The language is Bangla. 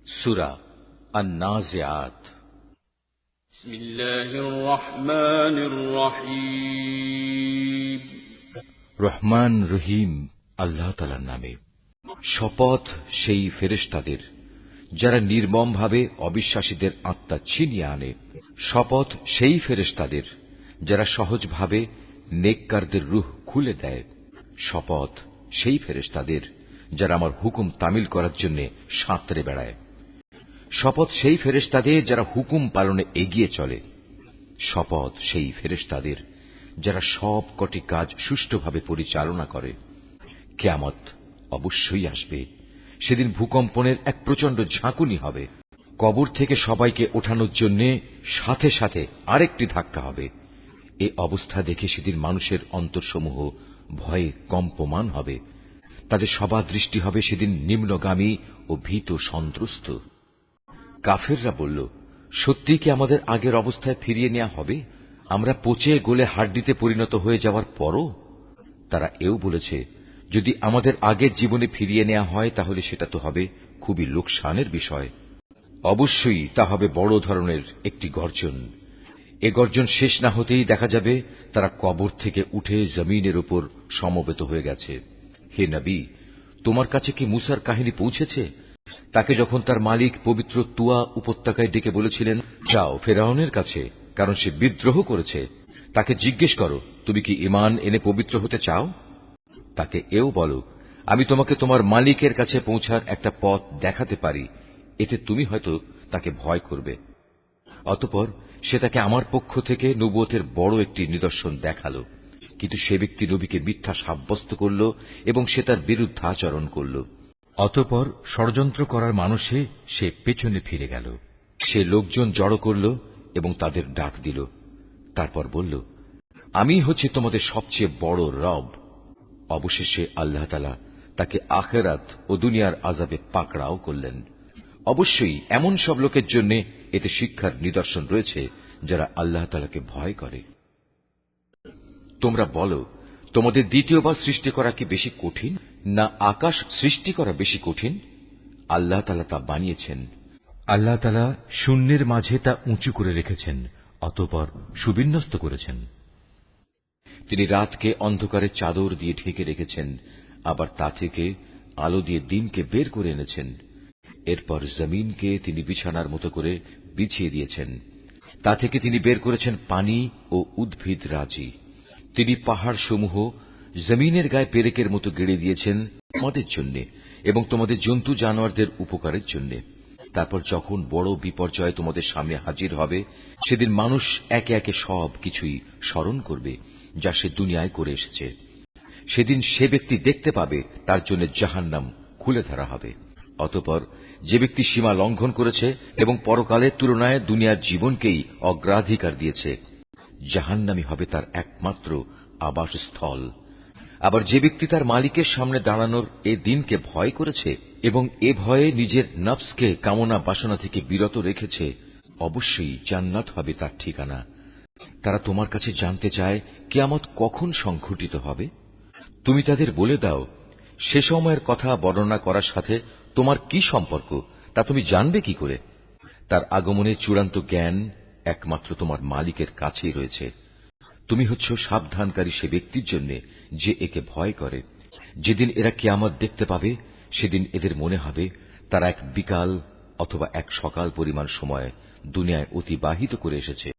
সূরা আন-নাজিআত। বিসমিল্লাহির রহমানির রহিম। রহমান রহিম আল্লাহ তাআলার নামে। শপথ সেই ফেরেশতাদের যারা নির্মমভাবে অবিশ্বাসীদের আত্মা ছিনিয়ে আনে। শপথ সেই ফেরেশতাদের যারা সহজভাবে নেককারদের রূহ খুলে দেয়। শপথ সেই ফেরেশতাদের যারা আমার হুকুম তামিল করার জন্য সাঁতরে বেড়ায়। শপথ সেই ফেরেশতাদের যারা হুকুম পালনে এগিয়ে চলে। শপথ সেই ফেরেশতাদের যারা সব কটি কাজ সুষ্ঠুভাবে পরিচালনা করে। কিয়ামত অবশ্যই আসবে। সেদিন ভূকম্পনের এক প্রচন্ড ঝাঁকুনি হবে। কবর থেকে সবাইকে ওঠানোর জন্য সাথে সাথে আরেকটি ধাক্কা হবে। এ অবস্থা দেখে সেদিন মানুষের অন্তরসমূহ ভয়ে কম্পমান হবে। তাদের সবার দৃষ্টি হবে সেদিন নিম্নগামী ও ভীত সন্ত্রস্ত। কাফেররা বলল, সত্যি কি আমাদের আগের অবস্থায় ফিরিয়ে নেওয়া হবে, আমরা পচে গলে হাড্ডিতে পরিণত হয়ে যাওয়ার পরও? তারা এও বলেছে, যদি আমাদের আগের জীবনে ফিরিয়ে নেওয়া হয় তাহলে সেটা তো হবে খুবই লোকসানের বিষয়। অবশ্যই তা হবে বড় ধরনের একটি গর্জন। এ গর্জন শেষ না হতেই দেখা যাবে তারা কবর থেকে উঠে জমিনের উপর সমবেত হয়ে গেছে। হে নবী, তোমার কাছে কি মূসার কাহিনী পৌঁছেছে? তাকে যখন তার মালিক পবিত্র তুয়া উপত্যকায় ডেকে বলেছিলেন, যাও ফেরাউনের কাছে, কারণ সে বিদ্রোহ করেছে, তাকে জিজ্ঞেস করো তুমি কি ঈমান এনে পবিত্র হতে চাও? তাকে এও বলো, আমি তোমাকে তোমার মালিকের কাছে পৌঁছার একটা পথ দেখাতে পারি, এতে তুমি হয়তো তাকে ভয় করবে। অতঃপর সে তাকে আমার পক্ষ থেকে নবুয়তের বড় একটি নিদর্শন দেখালো। কিন্তু সে ব্যক্তি নবীকে মিথ্যা সাব্যস্ত করল এবং সে তার বিরুদ্ধাচরণ করল। অতঃপর ষড়যন্ত্র করার মানুষে সে পেছনে ফিরে গেল। সে লোকজন জড়ো করল এবং তাদের ডাক দিল। তারপর বলল, আমি হচ্ছি তোমাদের সবচেয়ে বড় রব। অবশেষে আল্লাহ তাআলা তাকে আখিরাত ও দুনিয়ার আযাবে পাকড়াও করলেন। অবশ্যই এমন সব লোকের জন্য এতে শিক্ষার নিদর্শন রয়েছে যারা আল্লাহ তাআলাকে ভয় করে। তোমরা বলো, তোমাদের দ্বিতীয়বার সৃষ্টি করা কি বেশি কঠিন, না আকাশ সৃষ্টি করা বেশি কঠিন? আল্লাহ তাআলা তা বানিয়েছেন। আল্লাহ তাআলা শূন্যের মাঝে তা উঁচু করে রেখেছেন, অতঃপর সুবিন্যস্ত করেছেন। তিনি রাতকে অন্ধকারের চাদর দিয়ে ঢেকে রেখেছেন, আবার তা থেকে আলো দিয়ে দিনকে বের করে এনেছেন। এরপর জমিনকে তিনি বিছানার মতো করে বিছিয়ে দিয়েছেন। তা থেকে তিনি বের করেছেন পানি ও উদ্ভিদ রাজি। তিনি পাহাড় সমূহ জমিনের গায়ে পেরেকের মতো গেড়ে দিয়েছেন তোমাদের জন্য এবং তোমাদের জন্তু জানোয়ারদের উপকারের জন্য। তারপর যখন বড় বিপর্যয় তোমাদের সামনে হাজির হবে, সেদিন মানুষ একে একে সব কিছুই স্মরণ করবে যা সে দুনিয়ায় করে এসেছে। সেদিন সে ব্যক্তি দেখতে পাবে তার জন্য জাহান্নাম খুলে ধরা হবে। অতঃপর যে ব্যক্তি সীমা লঙ্ঘন করেছে এবং পরকালের তুলনায় দুনিয়ার জীবনকেই অগ্রাধিকার দিয়েছে, জাহান্নামই হবে তার একমাত্র আবাসস্থল। আবার যে ব্যক্তি তার মালিকের সামনে দাঁড়ানোর এ দিনকে ভয় করেছে এবং এ ভয়ে নিজের নফসকে কামনা বাসনা থেকে বিরত রেখেছে, অবশ্যই জান্নাত হবে তার ঠিকানা। তারা তোমার কাছে জানতে চায় কিয়ামত কখন সংঘটিত হবে। তুমি তাদের বলে দাও, সে সময়ের কথা বর্ণনা করার সাথে তোমার কি সম্পর্ক, তা তুমি জানবে কি করে? তার আগমনের চূড়ান্ত জ্ঞান একমাত্র তোমার মালিকের কাছেই রয়েছে। তুমি হচ্ছ সাবধানকারী সে ব্যক্তির জন্য যে একে ভয় করে। যেদিন এরা কিয়ামত দেখতে পাবে, সেদিন এদের মনে হবে তারা এক বিকাল অথবা এক সকাল পরিমাণ সময় দুনিয়ায় অতিবাহিত করে এসেছে।